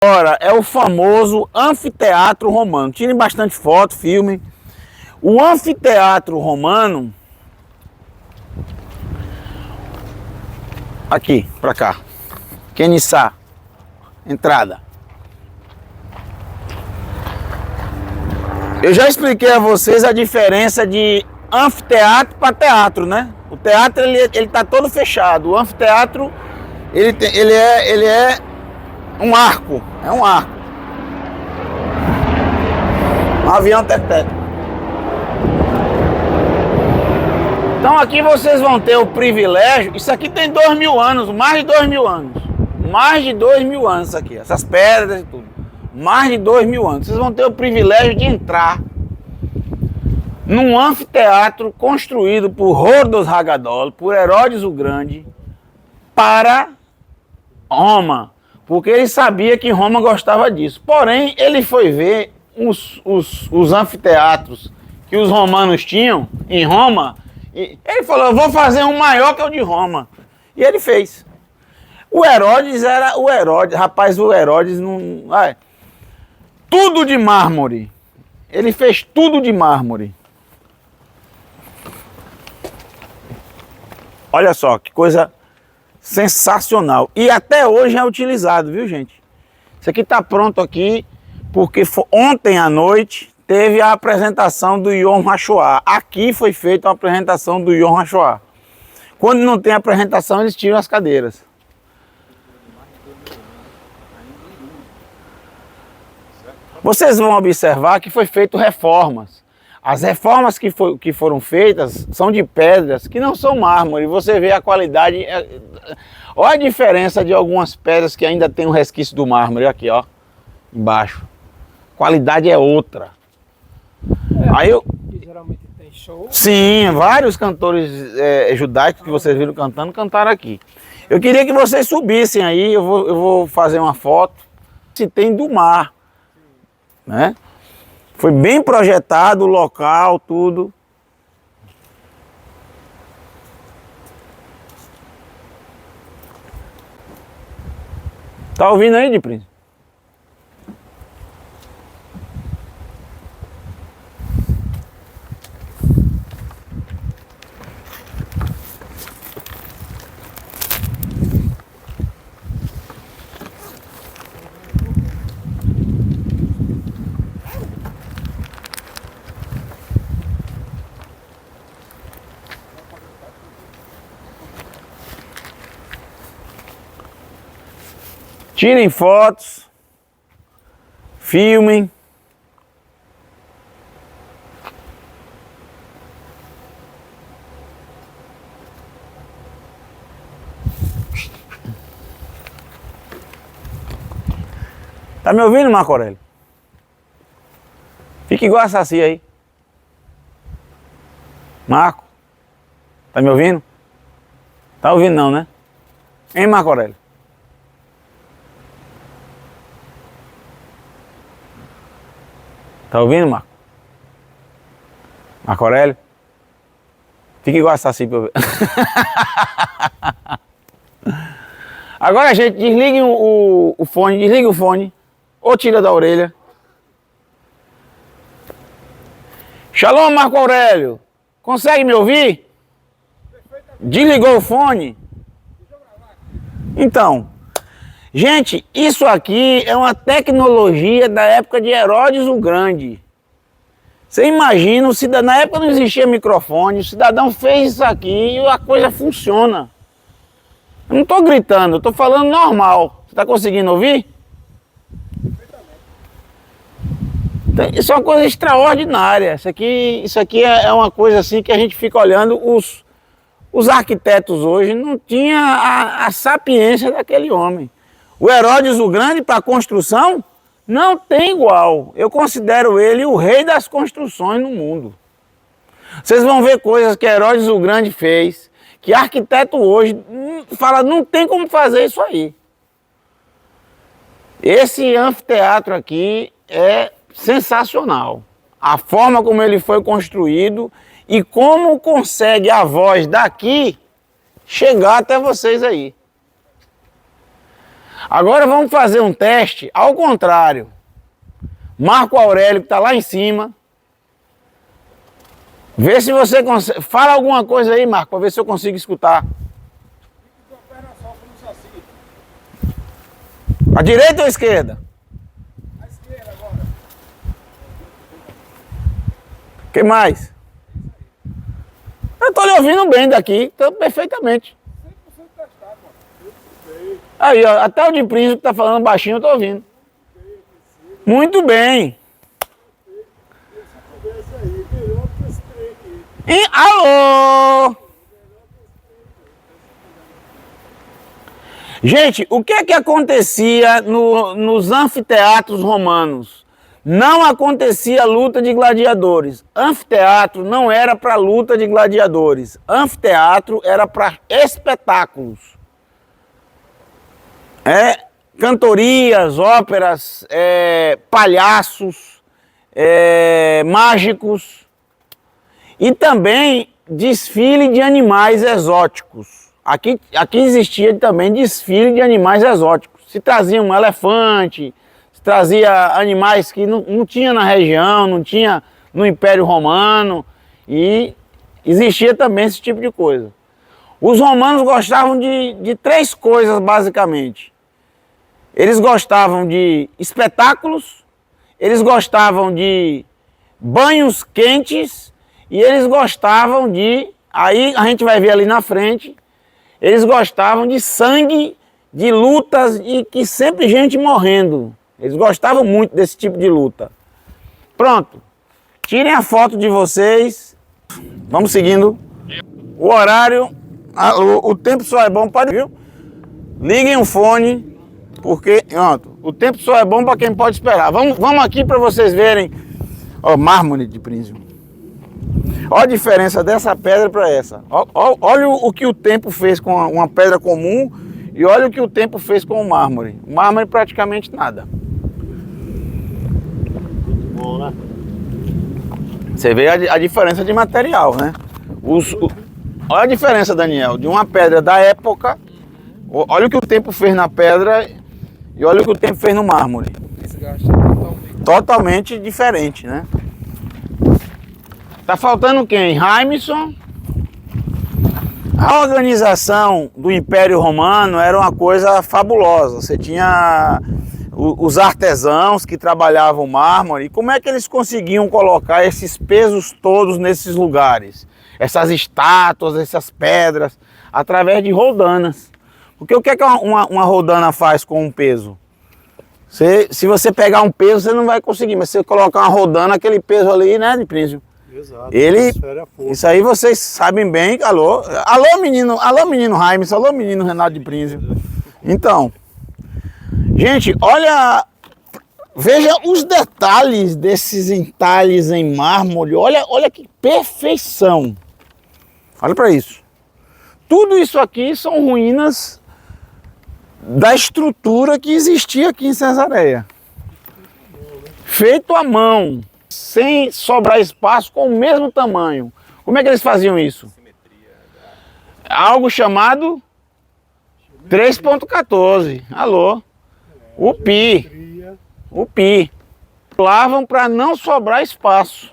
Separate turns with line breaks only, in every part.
Agora é o famoso anfiteatro romano. Tirem bastante foto, filme. O anfiteatro romano, aqui, pra cá, Queniçá, entrada. Eu já expliquei a vocês a diferença de anfiteatro para teatro, né? O teatro ele tá todo fechado. O anfiteatro ele é um arco, um avião teco-teco. Então aqui vocês vão ter o privilégio. Isso aqui tem 2.000 anos, mais de 2.000 anos, mais de 2.000 anos isso aqui, essas pedras e tudo, mais de 2.000 anos. Vocês vão ter o privilégio de entrar num anfiteatro construído por Rhodos Hagadol, por Herodes o Grande, para Roma, porque ele sabia que Roma gostava disso. Porém, ele foi ver os anfiteatros que os romanos tinham em Roma, e ele falou: eu vou fazer um maior que o de Roma. E ele fez. O Herodes era o Herodes, rapaz, o Herodes não... tudo de mármore. Ele fez tudo de mármore. Olha só, que coisa sensacional. E até hoje é utilizado, viu, gente? Isso aqui está pronto aqui, porque ontem à noite teve a apresentação do Yom HaShoah. Aqui foi feita a apresentação do Yom HaShoah. Quando não tem apresentação, eles tiram as cadeiras. Vocês vão observar que foi feito reformas. As reformas que foram feitas são de pedras que não são mármore. Você vê a qualidade. Olha a diferença de algumas pedras que ainda tem um resquício do mármore. Aqui, ó, embaixo. A qualidade é outra. Aí eu...
Geralmente tem show.
Sim, vários cantores judaicos que vocês viram cantando, cantaram aqui. Eu queria que vocês subissem aí. Eu vou fazer uma foto. Se tem do mar, né? Foi bem projetado o local, tudo. Tá ouvindo aí, de Príncipe? Tirem fotos, filmem. Tá me ouvindo, Marco Aurélio? Fica igual a Saci aí. Marco, tá me ouvindo? Tá ouvindo não, né? Hein, Marco Aurélio? Tá ouvindo, Marco? Marco Aurélio? Fica igual a Saci pra eu ver. Agora, gente, desliguem o fone, desliga o fone, ou tira da orelha. Shalom, Marco Aurélio. Consegue me ouvir? Desligou o fone? Então, gente, isso aqui é uma tecnologia da época de Herodes o Grande. Você imagina, na época não existia microfone, o cidadão fez isso aqui e a coisa funciona. Eu não estou gritando, eu estou falando normal. Você está conseguindo ouvir? Então, isso é uma coisa extraordinária. Isso aqui é uma coisa assim que a gente fica olhando. Os arquitetos hoje não tinham a sapiência daquele homem. O Herodes o Grande, para a construção, não tem igual. Eu considero ele o rei das construções no mundo. Vocês vão ver coisas que Herodes o Grande fez, que arquiteto hoje fala, não tem como fazer isso aí. Esse anfiteatro aqui é sensacional. A forma como ele foi construído e como consegue a voz daqui chegar até vocês aí. Agora vamos fazer um teste ao contrário. Marco Aurélio, que está lá em cima. Vê se você consegue. Fala alguma coisa aí, Marco, para ver se eu consigo escutar. A direita ou a esquerda?
A esquerda agora.
O que mais? Eu estou lhe ouvindo bem daqui, tô perfeitamente.
100% testado, mano.
Aí, ó, até o de Príncipe que tá falando baixinho, eu tô ouvindo. Muito bem.
Esse aí, melhor que esse trem aqui.
E alô! Gente, o que é que acontecia nos anfiteatros romanos? Não acontecia luta de gladiadores. Anfiteatro não era para luta de gladiadores. Anfiteatro era para espetáculos. Cantorias, óperas, palhaços, mágicos e também desfile de animais exóticos. Aqui existia também desfile de animais exóticos. Se trazia um elefante, se trazia animais que não tinha na região, não tinha no Império Romano, e existia também esse tipo de coisa. Os romanos gostavam de três coisas, basicamente. Eles gostavam de espetáculos, eles gostavam de banhos quentes e eles gostavam de, aí a gente vai ver ali na frente, eles gostavam de sangue, de lutas e que sempre gente morrendo. Eles gostavam muito desse tipo de luta. Pronto. Tirem a foto de vocês. Vamos seguindo. O horário, o tempo só é bom para... Viu? Liguem o fone, porque pronto, o tempo só é bom para quem pode esperar. Vamos aqui para vocês verem. Ó, mármore de Príncipe. Olha a diferença dessa pedra para essa. Olha o que o tempo fez com uma pedra comum e olha o que o tempo fez com o mármore. O mármore praticamente nada.
Bom, né?
Você vê a diferença de material, né? Olha a diferença, Daniel, de uma pedra da época. Olha o que o tempo fez na pedra e olha o que o tempo fez no mármore.
Desgaste totalmente
Diferente, né? Tá faltando quem? Jameson. A organização do Império Romano era uma coisa fabulosa. Você tinha os artesãos que trabalhavam mármore. E como é que eles conseguiam colocar esses pesos todos nesses lugares? Essas estátuas, essas pedras, através de roldanas. Porque o que é que uma roldana faz com um peso? Se você pegar um peso, você não vai conseguir. Mas se você colocar uma roldana, aquele peso ali, né, de Príncipe?
Exato.
Isso aí vocês sabem bem. Alô menino Raimes, alô menino Renato de Príncipe. Então, gente, olha, veja os detalhes desses entalhes em mármore. Olha que perfeição. Olha para isso. Tudo isso aqui são ruínas da estrutura que existia aqui em Cesareia. Feito à mão, sem sobrar espaço, com o mesmo tamanho. Como é que eles faziam isso? Algo chamado 3.14. Alô? O pi. O pi. Lavam para não sobrar espaço.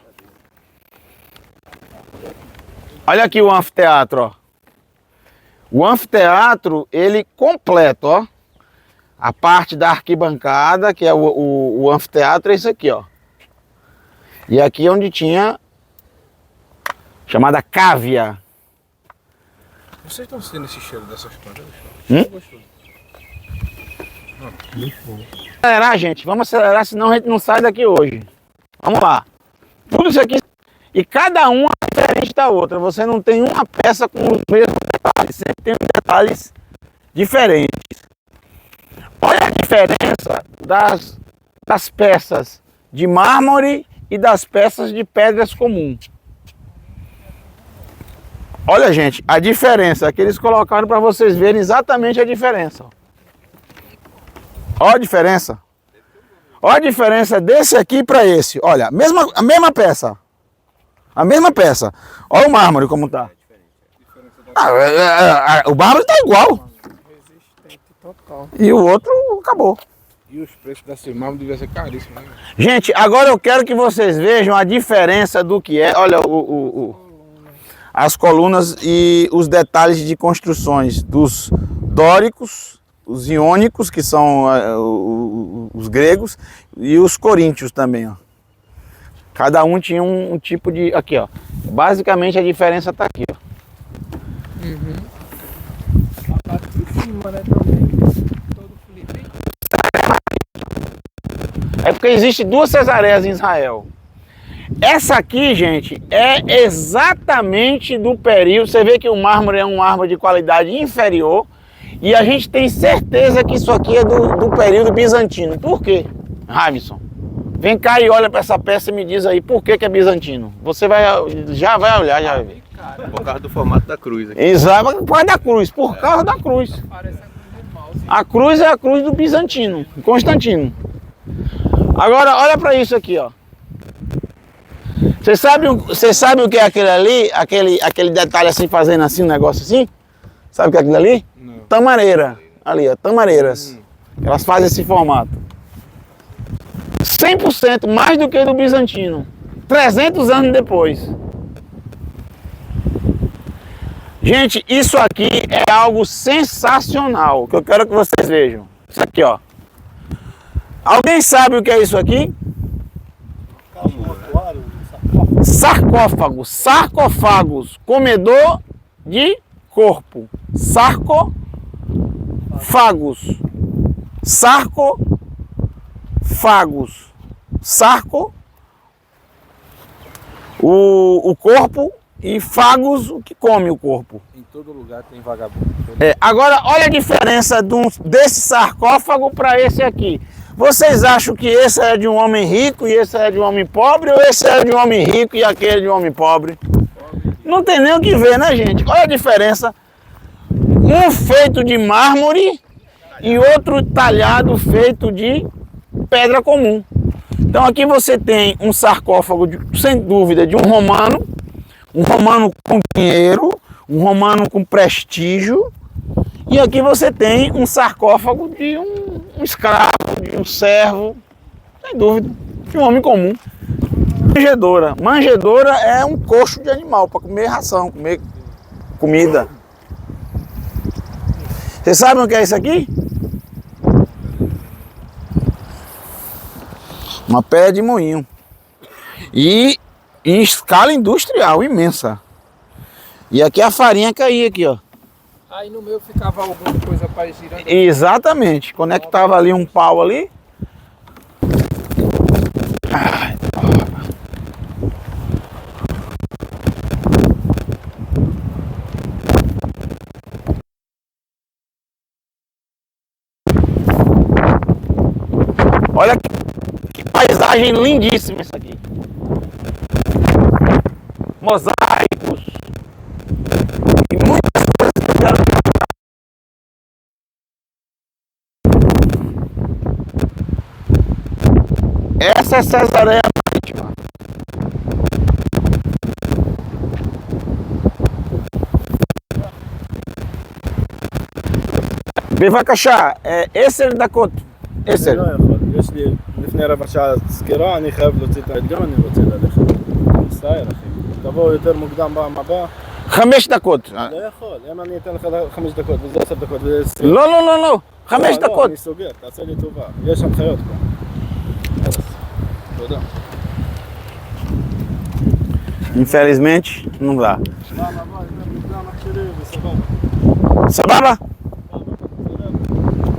Olha aqui o anfiteatro, ó. O anfiteatro, ele completo, ó. A parte da arquibancada, que é o anfiteatro, é isso aqui, ó. E aqui é onde tinha chamada cávea.
Vocês estão sentindo esse cheiro dessas plantas?
Gostoso.
Muito bom.
Acelerar, gente. Vamos acelerar, senão a gente não sai daqui hoje. Vamos lá. Tudo isso aqui. E cada uma é diferente da outra. Você não tem uma peça com os mesmos detalhes. Sempre tem detalhes diferentes. Olha a diferença das peças de mármore e das peças de pedras comuns. Olha, gente, a diferença que eles colocaram para vocês verem exatamente a diferença. Olha a diferença. Olha a diferença desse aqui para esse. Olha, a mesma peça. A mesma peça. Olha o mármore como tá. O mármore tá igual.
Total.
E o outro acabou.
E os preços desse mármore deviam ser caríssimos, né?
Gente, agora eu quero que vocês vejam a diferença do que é. Olha as colunas e os detalhes de construções dos dóricos, os iônicos, que são os gregos, e os coríntios também, ó. Cada um tinha um tipo de... Aqui, ó. Basicamente a diferença tá aqui, ó.
Aqui em cima, né, também. Todo Felipe.
É porque existe duas cesareias em Israel. Essa aqui, gente, é exatamente do período... Você vê que o mármore é um mármore de qualidade inferior. E a gente tem certeza que isso aqui é do período bizantino. Por quê, Ravisson? Vem cá e olha para essa peça e me diz aí por que é bizantino. Você já vai olhar, já vai ver.
Por causa do formato da cruz aqui.
Exato, por causa da cruz, por causa da cruz. A cruz é a cruz do bizantino, Constantino. Agora, olha para isso aqui, ó. Você sabe o que é aquele ali? Aquele detalhe assim, fazendo assim, um negócio assim? Sabe o que é aquilo ali?
Não.
Tamareira. Ali, ó, tamareiras. Elas fazem esse formato. 100% mais do que do bizantino. 300 anos depois. Gente, isso aqui é algo sensacional, que eu quero que vocês vejam. Isso aqui, ó. Alguém sabe o que é isso aqui? Sarcófago. Sarcófagos. Comedor de corpo. Sarcófagos. Sarcófagos. Sarco, o corpo, e fagos, o que come o corpo.
Em todo lugar tem vagabundo.
Agora, olha a diferença desse sarcófago para esse aqui. Vocês acham que esse é de um homem rico e esse é de um homem pobre? Ou esse é de um homem rico e aquele é de um homem pobre? Não tem nem o que ver, né, gente? Olha a diferença. Um feito de mármore e outro talhado feito de pedra comum. Então aqui você tem um sarcófago, sem dúvida, de um romano com dinheiro, um romano com prestígio, e aqui você tem um sarcófago de um escravo, de um servo, sem dúvida, de um homem comum. Manjedoura. Manjedoura é um coxo de animal para comer ração, comer comida. Vocês sabem o que é isso aqui? Uma pedra de moinho. E em escala industrial imensa. E aqui a farinha caía aqui, ó.
Aí no meu ficava alguma coisa parecida.
Exatamente. Conectava ali um pau ali. Olha que paisagem lindíssima isso aqui. Mosaicos. E muitas coisas que eu quero. Essa é Cesareia Marítima. בבקשה, 10 דקות. 10.
לא יכול, יש לי לפני רבע שעה סגירה, אני חייב להוציא את האתגר, אני רוצה ללכת. מצטער אחי, תבואו יותר מוקדם פעם הבאה.
5 דקות.
לא יכול, אם אני אתן לך 5 דקות וזה 10 דקות וזה 20.
לא, לא, לא, לא. 5
לא,
דקות.
אני סוגר, תעשה לי טובה, יש הנחיות פה. תודה.
Infelizmente, não dá.
פעם הבאה יותר מוקדם אח שלי וסבבה.
Sababa?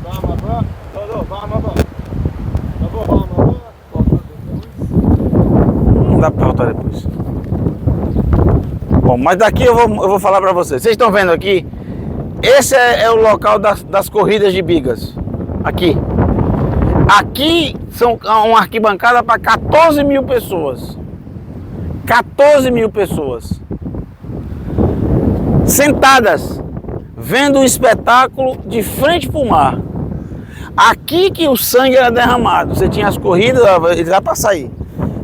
פעם הבאה, לא, פעם הבאה. תבוא פעם הבאה.
Não dá pra voltar depois. Bom, mas daqui eu vou falar pra vocês. Vocês estão vendo aqui? Esse é o local das corridas de bigas. Aqui. Aqui são uma arquibancada para 14 mil pessoas. 14 mil pessoas. Sentadas, vendo o espetáculo de frente para o mar. Aqui que o sangue era derramado. Você tinha as corridas, ele vai passar aí.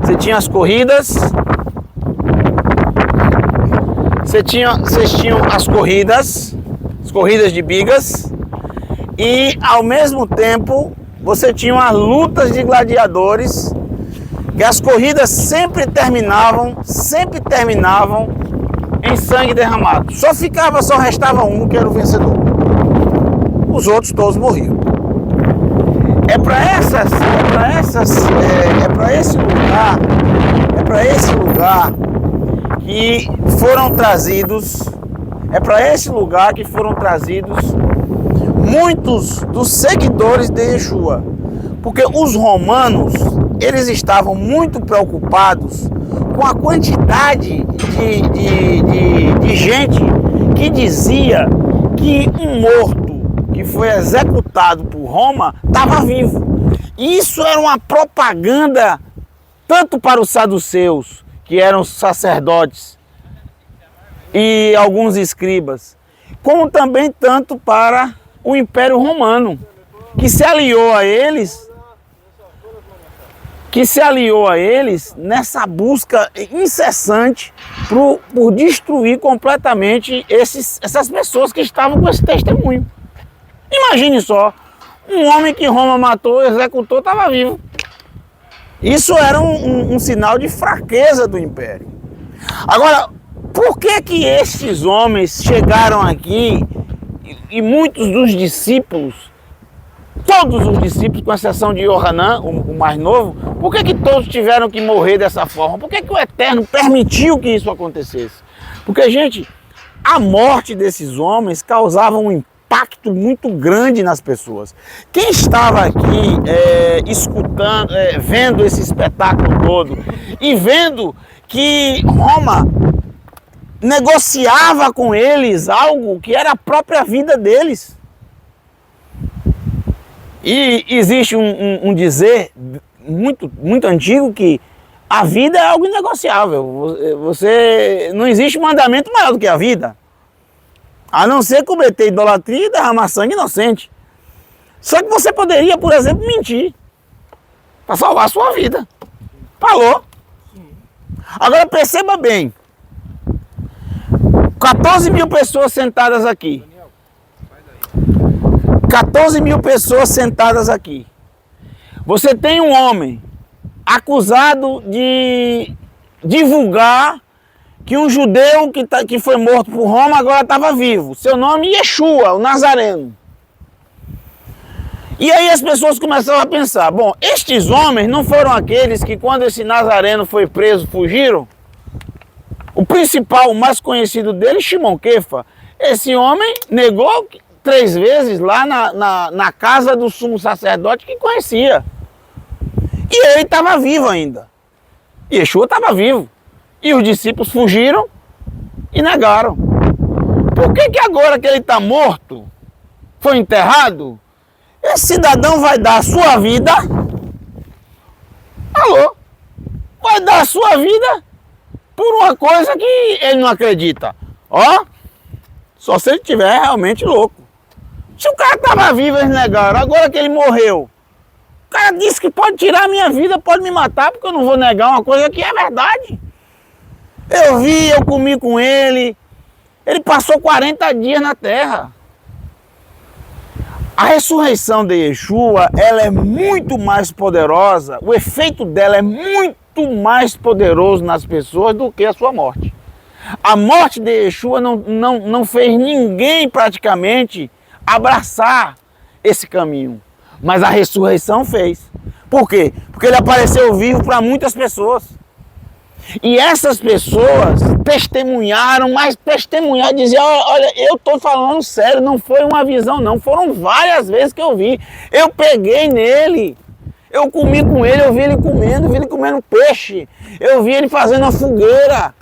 Você tinha as corridas. Vocês tinham as corridas de bigas. e ao mesmo tempo você tinha as lutas de gladiadores, que as corridas sempre terminavam em sangue derramado. Só restava um que era o vencedor. Os outros todos morriam. É para esse lugar que foram trazidos, muitos dos seguidores de Yeshua, porque os romanos, eles estavam muito preocupados com a quantidade de gente que dizia que um morto que foi executado por Roma estava vivo. Isso era uma propaganda tanto para os saduceus, que eram sacerdotes, e alguns escribas, como também tanto para o Império Romano, que se aliou a eles nessa busca incessante por destruir completamente essas pessoas que estavam com esse testemunho. Imagine só, um homem que Roma matou, executou, estava vivo. Isso era um sinal de fraqueza do Império. Agora, por que estes homens chegaram aqui e muitos dos discípulos, todos os discípulos, com exceção de Yohanan, o mais novo, por que todos tiveram que morrer dessa forma? Por que o Eterno permitiu que isso acontecesse? Porque, gente, a morte desses homens causava um impacto muito grande nas pessoas. Quem estava aqui escutando, vendo esse espetáculo todo e vendo que Roma negociava com eles algo que era a própria vida deles. E existe um dizer muito antigo que a vida é algo inegociável. Não existe mandamento maior do que a vida. A não ser cometer idolatria e derramar sangue inocente. Só que você poderia, por exemplo, mentir para salvar a sua vida. Falou. Agora perceba bem. 14 mil pessoas sentadas aqui. 14 mil pessoas sentadas aqui. Você tem um homem acusado de divulgar que um judeu que foi morto por Roma agora estava vivo. Seu nome é Yeshua, o Nazareno. E aí as pessoas começaram a pensar, bom, estes homens não foram aqueles que quando esse Nazareno foi preso, fugiram? O principal, o mais conhecido dele, Shimon Kefa. Esse homem negou 3 vezes lá na casa do sumo sacerdote que conhecia. E ele estava vivo ainda. Yeshua estava vivo. E os discípulos fugiram e negaram. Por que agora que ele está morto, foi enterrado, esse cidadão vai dar a sua vida? Alô? Vai dar a sua vida por uma coisa que ele não acredita. Ó, só se ele estiver realmente louco. Se o cara estava vivo, eles negaram. Agora que ele morreu, o cara disse que pode tirar a minha vida, pode me matar, porque eu não vou negar uma coisa que é verdade. Eu vi, eu comi com ele. Ele passou 40 dias na terra. A ressurreição de Yeshua, ela é muito mais poderosa, o efeito dela é muito mais poderoso nas pessoas do que a sua morte. A morte de Yeshua não fez ninguém praticamente abraçar esse caminho, mas a ressurreição fez. Por quê? Porque ele apareceu vivo para muitas pessoas. E essas pessoas testemunharam, mas testemunharam, diziam, olha, eu estou falando sério, não foi uma visão não, foram várias vezes que eu vi. Eu peguei nele, eu comi com ele, eu vi ele comendo peixe, eu vi ele fazendo uma fogueira.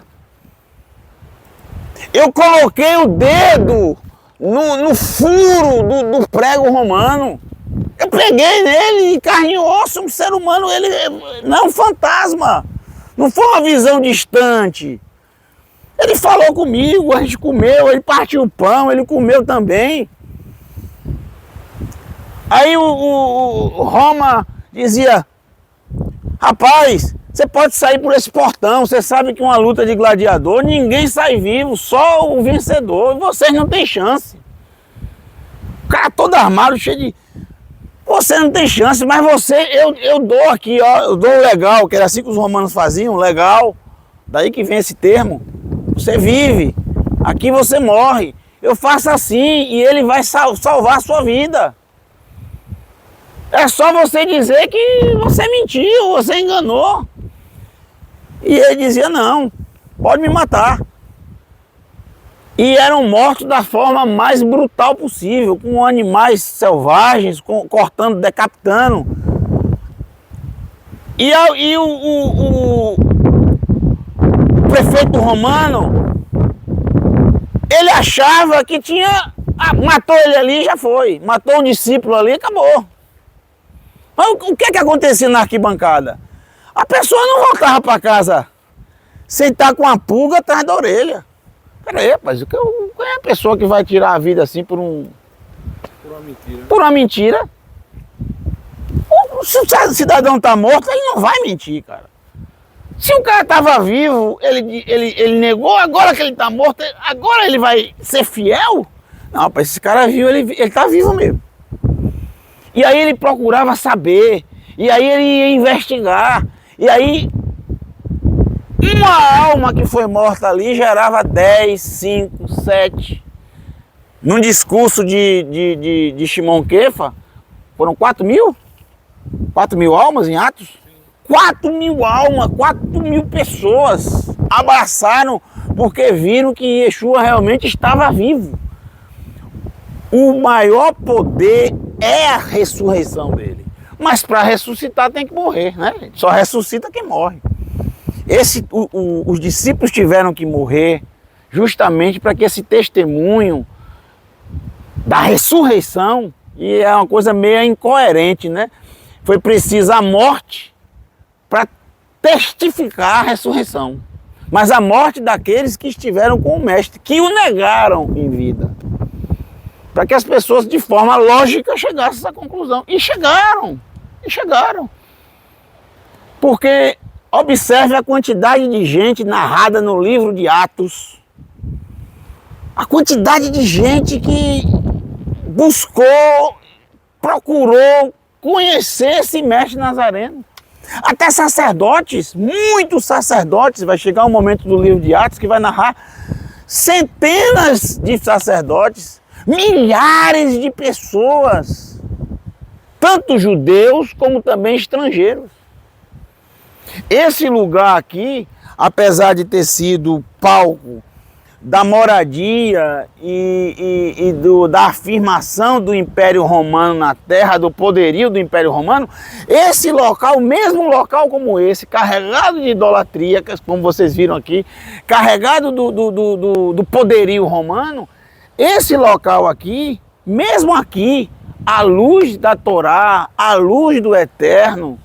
Eu coloquei o dedo no furo do prego romano. Eu peguei nele, carne e osso, um ser humano, ele não é um fantasma. Não foi uma visão distante. Ele falou comigo, a gente comeu, ele partiu o pão, ele comeu também. Aí o Roma dizia, rapaz, você pode sair por esse portão, você sabe que uma luta de gladiador, ninguém sai vivo, só o vencedor, vocês não têm chance. O cara todo armado, cheio de... Você não tem chance, mas você, eu dou aqui, ó, eu dou o legal, que era assim que os romanos faziam, legal. Daí que vem esse termo. Você vive, aqui você morre. Eu faço assim e ele vai salvar a sua vida. É só você dizer que você mentiu, você enganou. E ele dizia, não, pode me matar. E eram mortos da forma mais brutal possível, com animais selvagens, cortando, decapitando. E o prefeito romano, ele achava que tinha... matou ele ali, já foi. Matou um discípulo ali, acabou. Mas o que acontecia na arquibancada? A pessoa não voltava para casa sem estar com a pulga atrás da orelha. Peraí, rapaz, qual é a pessoa que vai tirar a vida assim por uma mentira? Por uma mentira. Se o cidadão está morto, ele não vai mentir, cara. Se o cara estava vivo, ele negou, agora que ele está morto, agora ele vai ser fiel? Não, rapaz, esse cara viu, ele está vivo mesmo. E aí ele procurava saber, e aí ele ia investigar, e aí uma alma que foi morta ali gerava 10, 5, 7. Num discurso de Shimon Kefa, foram 4 mil? 4 mil almas em Atos? 4 mil almas, 4 mil pessoas abraçaram porque viram que Yeshua realmente estava vivo. O maior poder é a ressurreição dele. Mas para ressuscitar tem que morrer, né? Só ressuscita quem morre. Os discípulos tiveram que morrer justamente para que esse testemunho da ressurreição, e é uma coisa meio incoerente, né? Foi preciso a morte para testificar a ressurreição. Mas a morte daqueles que estiveram com o Mestre, que o negaram em vida. Para que as pessoas, de forma lógica, chegassem a essa conclusão. E chegaram. Porque observe a quantidade de gente narrada no livro de Atos. A quantidade de gente que buscou, procurou conhecer esse mestre nazareno. Até sacerdotes, muitos sacerdotes, vai chegar um momento do livro de Atos que vai narrar centenas de sacerdotes, milhares de pessoas, tanto judeus como também estrangeiros. Esse lugar aqui, apesar de ter sido palco da moradia da afirmação do Império Romano na terra, do poderio do Império Romano, esse local, mesmo local como esse, carregado de idolatria, como vocês viram aqui, carregado do poderio romano, esse local aqui, mesmo aqui, a luz da Torá, a luz do Eterno,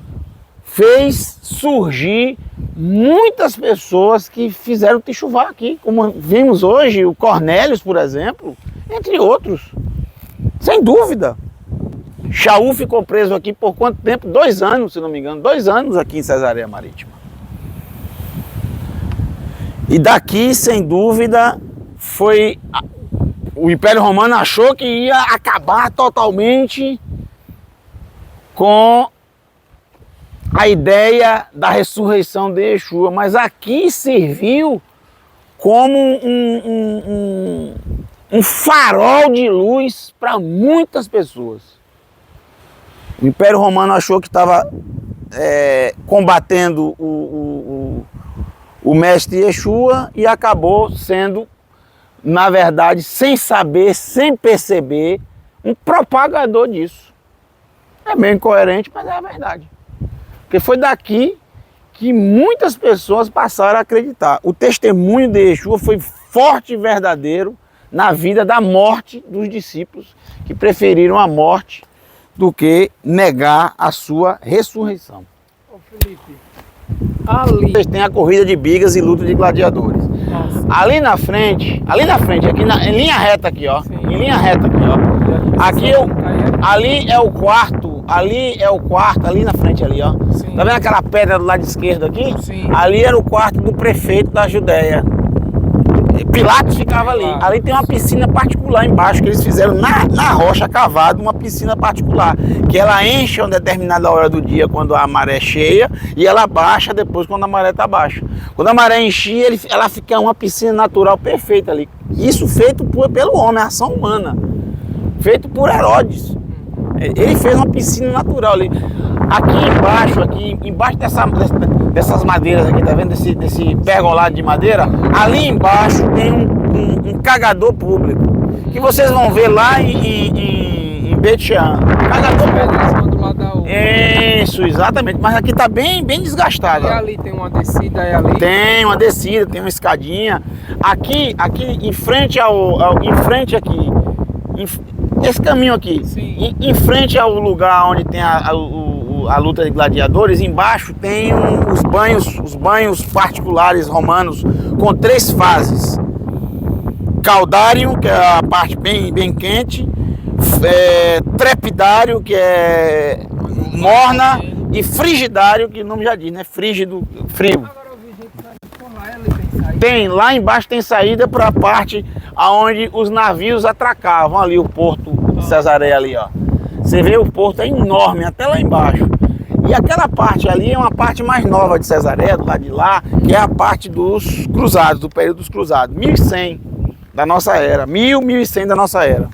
fez surgir muitas pessoas que fizeram techuvá aqui, como vimos hoje, o Cornélios, por exemplo, entre outros. Sem dúvida. Shaul ficou preso aqui por quanto tempo? 2 anos, se não me engano. 2 anos aqui em Cesareia Marítima. E daqui, sem dúvida, foi... O Império Romano achou que ia acabar totalmente com a ideia da ressurreição de Yeshua, mas aqui serviu como um farol de luz para muitas pessoas. O Império Romano achou que estava combatendo o mestre Yeshua e acabou sendo, na verdade, sem saber, sem perceber, um propagador disso. É meio incoerente, mas é a verdade. Porque foi daqui que muitas pessoas passaram a acreditar. O testemunho de Yeshua foi forte e verdadeiro na vida da morte dos discípulos, que preferiram a morte do que negar a sua ressurreição.
Ô Felipe, ali...
Vocês têm a corrida de bigas e luta de gladiadores.
Nossa.
Ali na frente, aqui em linha reta aqui, ó.
Sim.
Em linha reta aqui, ó. Aqui ali é o quarto, ali na frente ali, ó.
Sim.
Tá vendo aquela pedra do lado esquerdo aqui?
Sim.
Ali era o quarto do prefeito da Judéia. Pilatos ficava ali. Ali tem uma piscina particular embaixo, que eles fizeram na rocha cavada uma piscina particular, que ela enche a uma determinada hora do dia quando a maré é cheia e ela baixa depois quando a maré está baixa. Quando a maré enchia, ela fica uma piscina natural perfeita ali. Isso feito pelo homem, ação humana. Feito por Herodes. Ele fez uma piscina natural ali. Aqui embaixo dessas madeiras aqui, tá vendo? Desse pergolado de madeira, ali embaixo tem um cagador público, que vocês vão ver lá em Bet-Shean. Cagador público. Isso, exatamente. Mas aqui tá bem desgastado.
E ali tem uma descida, e ali...
Tem uma descida, tem uma escadinha. Aqui em frente esse caminho aqui, em frente ao lugar onde tem a luta de gladiadores, embaixo tem os banhos particulares romanos com 3 fases. Caudário, que é a parte bem quente, trepidário, que é morna, e frigidário, que o nome já diz, né? Frígido, frio. Tem, lá embaixo tem saída para a parte aonde os navios atracavam, ali o porto de Cesareia ali, ó. Você vê, o porto é enorme, até lá embaixo. E aquela parte ali é uma parte mais nova de Cesareia, do lado de lá, que é a parte dos cruzados, do período dos cruzados, 1100 da nossa era, 1100 da nossa era.